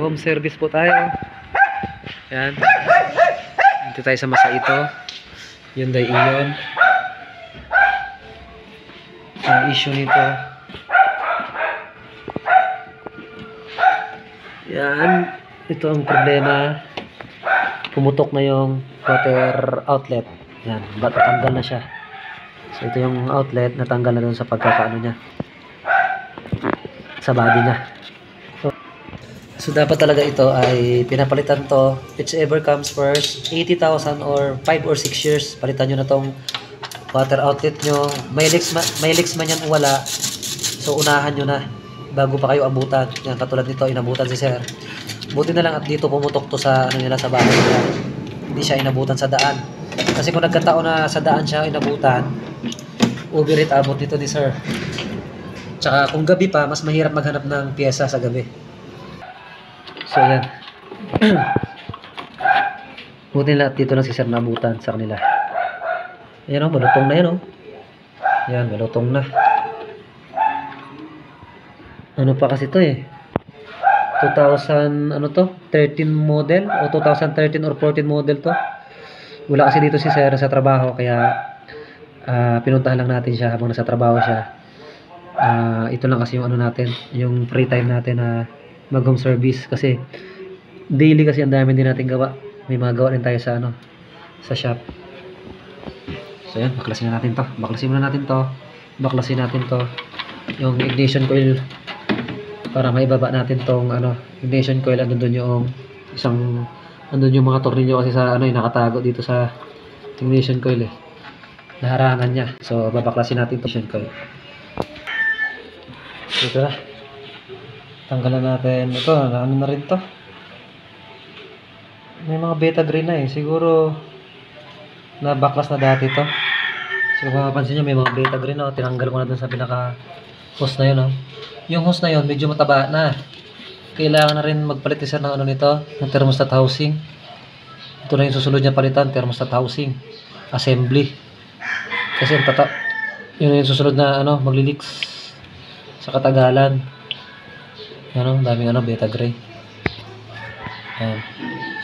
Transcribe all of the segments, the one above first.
Home service po tayo. Yan. Dito tayo sa Masaito. Hyundai Ion. Ang issue nito. Yan. Ito ang problema. Pumutok na yung water outlet. Yan. Natanggal na siya. So ito yung outlet. Natanggal na dun sa pagkakaano niya. Sa body niya. So dapat talaga ito ay pinapalitan to. Whichever comes first. 80,000 or 5 or 6 years. Palitan nyo na tong water outlet nyo. May leaks man yan o wala. So unahan nyo na. Bago pa kayo abutan. Yan, katulad nito, inabutan si sir. Buti na lang at dito pumutok to sa ano nila, sa bahay nila. Hindi siya inabutan sa daan. Kasi kung nagkataon na sa daan siya inabutan, overheat abot dito ni sir. Tsaka kung gabi pa, mas mahirap maghanap ng pyesa sa gabi. So yan. Buti nila at dito lang si sir nabutan sa kanila. Ayan o, malutong na yan o. Yan, malutong na. Ano pa kasi to eh. 2000, ano to? 13 model o 2013 or 14 model to. Wala kasi dito si sir sa trabaho kaya pinuntahan lang natin siya habang nasa trabaho siya. Ito lang kasi yung ano natin, yung free time natin na mag home service kasi daily kasi ang dami din natin gawa. May mga gawa din tayo sa ano, sa shop. So yan, baklasin na natin to. Baklasin muna natin to. Baklasin natin to. Yung ignition coil para maibaba natin tong ano, ignition coil. Andun doon yung isang, andun yung mga tornilyo kasi sa ano, nakatago dito sa ignition coil eh. Naharangan niya. So babaklasin natin to ignition coil. Ito na. Tanggalan natin ito. Ano na rin to? May mga beta green na eh. Siguro nabaklas na dati to. So kung mapapansin nyo, may mga beta green na. Tinanggal ko na dun sa pinaka hose na yun. Oh. Yung hose na yun, medyo mataba na. Kailangan na rin magpalit isa ng ano nito, ng thermostat housing. Ito na yung susunod niya palitan, thermostat housing assembly. Kasi yun yung susunod na ano, magli-leaks sa katagalan. Ano, daming ano, beta gray. Ayan.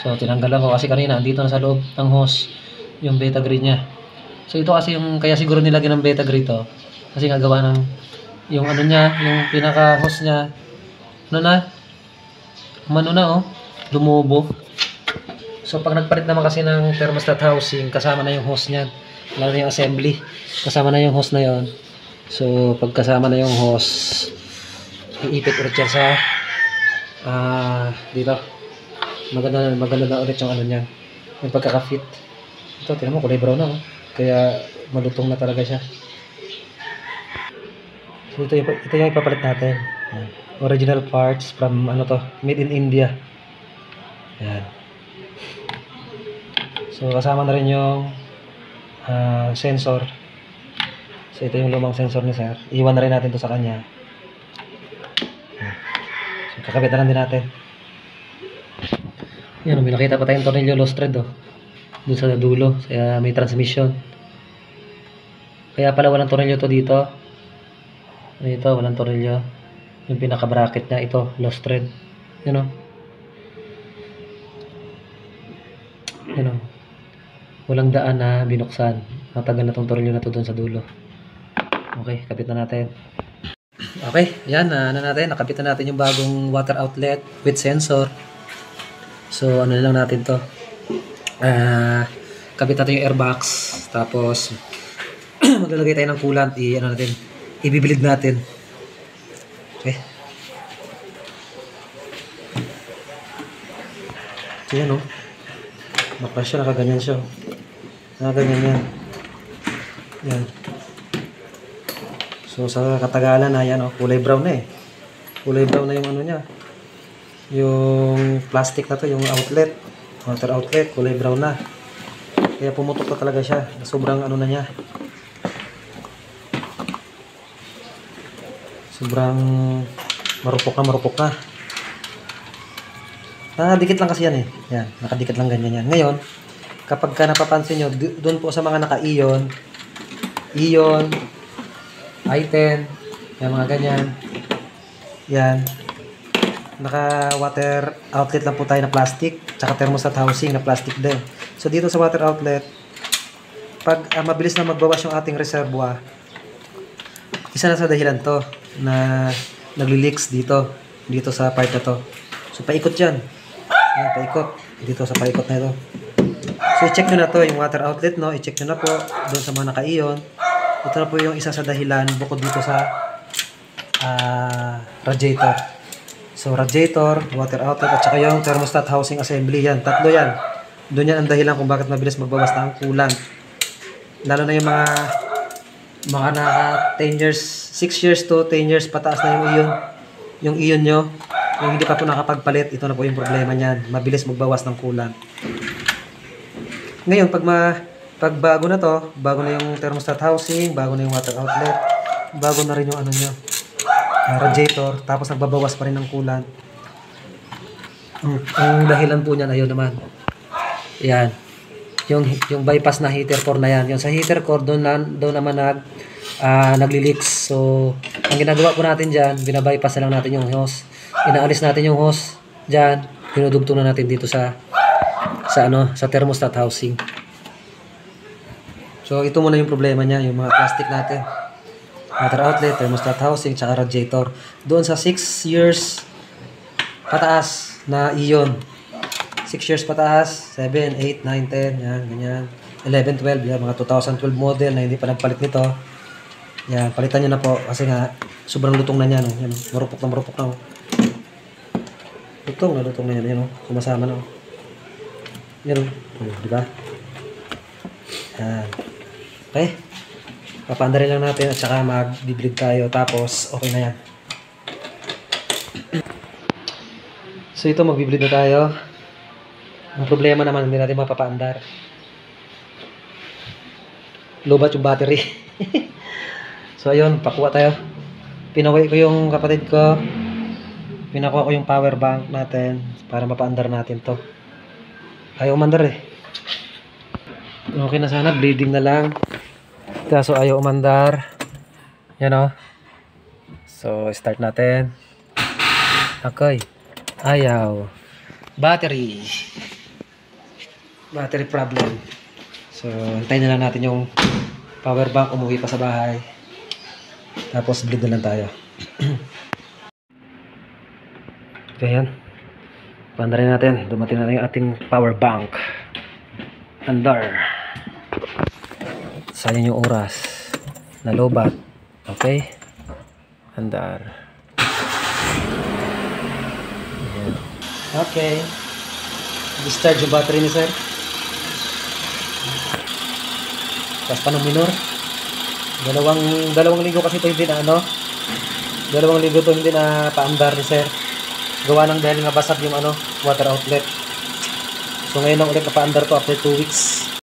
So tinanggalan ko kasi kanina andito na sa loob ng hose yung beta gray niya. So ito kasi yung kaya siguro nilagyan ng beta gray to kasi nga gawa ng yung ano niya, yung pinaka hose niya ano na, umano na oh, lumubo. So pag nagpalit naman kasi ng thermostat housing, kasama na yung hose niyan, lalo na yung assembly, kasama na yung hose na yon. So pag kasama na yung hose, iipit ulit yan sa dito. Maganda na ulit yung ano niyan, yung pagkaka-fit. Ito, tingnan mo, kulay brown na oh. Kaya malutong na talaga siya. So ito yung ipapalit natin. Original parts from ano to, made in India. Yan. So kasama na rin yung sensor. So ito yung lumang sensor ni sir. Iwan na rin natin to sa kanya. So kakabit na lang din natin. Yan, may nakita pa tayong tornilyo lost thread oh. Doon sa dulo, kaya may transmission. Kaya pala walang tornilyo to dito. Dito, walang tornilyo. Yung pinaka bracket niya, ito, lost thread. Yan o. Yan o. Walang daan na binuksan. Matagal na tong tornilyo na to doon sa dulo. Okay, kapit na natin. Okay, yan, ano natin, nakapit na natin yung bagong water outlet with sensor. So, ano lang natin to. Kapit natin yung airbox. Tapos, maglalagay tayo ng coolant. Ano natin, ibibilid natin. Okay. So, yan o. Bakla siya, nakaganyan siya. Nakaganyan yan. Yan. So, sa katagalan na yan o, kulay brown na eh. Kulay brown na yung ano niya. Yung plastic na to, yung outlet, water outlet, kulay brown na. Kaya pumutok na talaga siya. Sobrang ano na niya. Sobrang marupok na. Nakadikit lang kasi yan eh. Yan, nakadikit lang ganyan yan. Ngayon, kapag ka napapansin nyo, doon po sa mga naka-ion, i10, yan mga ganyan. Yan. Naka water outlet lang po tayo na plastic, tsaka thermostat housing na plastic din. So dito sa water outlet, pag mabilis na magbawas yung ating reservoir, isa na sa dahilan to na nagli-leaks dito sa part na to. So paikot yan. Ayan, paikot dito sa paikot na ito. So i-check nyo na to, yung water outlet, no? I-check nyo na po doon sa mga naka-ion. Ito na po yung isa sa dahilan bukod dito sa radiator. So radiator, water outlet, at saka yung thermostat housing assembly, yan. Tatlo yan. Doon yan ang dahilan kung bakit mabilis magbawas na ang coolant. Lalo na yung mga naka 10 years, 6 years to 10 years pataas na yung iyon nyo, yung hindi pa po nakapagpalit, ito na po yung problema niyan. Mabilis magbawas ng coolant. Ngayon, pag bago na to, bago na yung thermostat housing, bago na yung water outlet, bago na rin yung ano nyo, radiator, tapos nagbabawas pa rin ng coolant. Ang dahilan po niyan, ayun naman. Yan. Yung bypass na heater core na yan. Yung sa heater core, doon naman nagli-leaks. So, ang ginagawa po natin dyan, binabypass na lang natin yung hose. Inaalis natin yung hose dyan, dinudugtong na natin dito sa thermostat housing. So, ito muna yung problema niya, yung mga plastic natin. Water outlet, thermostat housing, tsaka radiator. Doon sa 6 years pataas na iyon. 6 years pataas, 7, 8, 9, 10, yan, ganyan. 11, 12, yan, mga 2012 model na hindi pa nagpalit nito. Yan, palitan nyo na po kasi nga, sobrang lutong na yan. Yan, marupok na marupok na. Lutong na yan, yan, sumasama na. Yan, di ba? Yan. Okay. Papaandarin lang natin at saka mag-biblig tayo. Tapos, okay na yan. So, ito, mag-biblig na tayo. Ang problema naman, hindi natin mapapaandar. Lobat yung battery. So, ayun, pakuha tayo. Pinaway ko yung kapatid ko. Pinakuha ko yung power bank natin para mapaandar natin to. Ayaw umandar eh. Okay na sana, bleeding na lang. Kaso ayaw umandar. Yan o. So, start natin. Okay. Ayaw. Battery problem. So, antayin na lang natin yung power bank umuwi pa sa bahay. Tapos bleed na lang tayo. Okay, yan. Pandarin natin. Dumating na yung ating power bank. Andar. Sayang yung oras. Nalobat. Okay. Andar. Ayan. Okay. Discharge yung battery ni sir. Tapos pa ng minor. Dalawang linggo kasi ito hindi na dalawang linggo ito hindi na paandar ni sir. Gawa ng dahil nga basag yung water outlet. So ngayon lang ulit na paandar to after 2 weeks.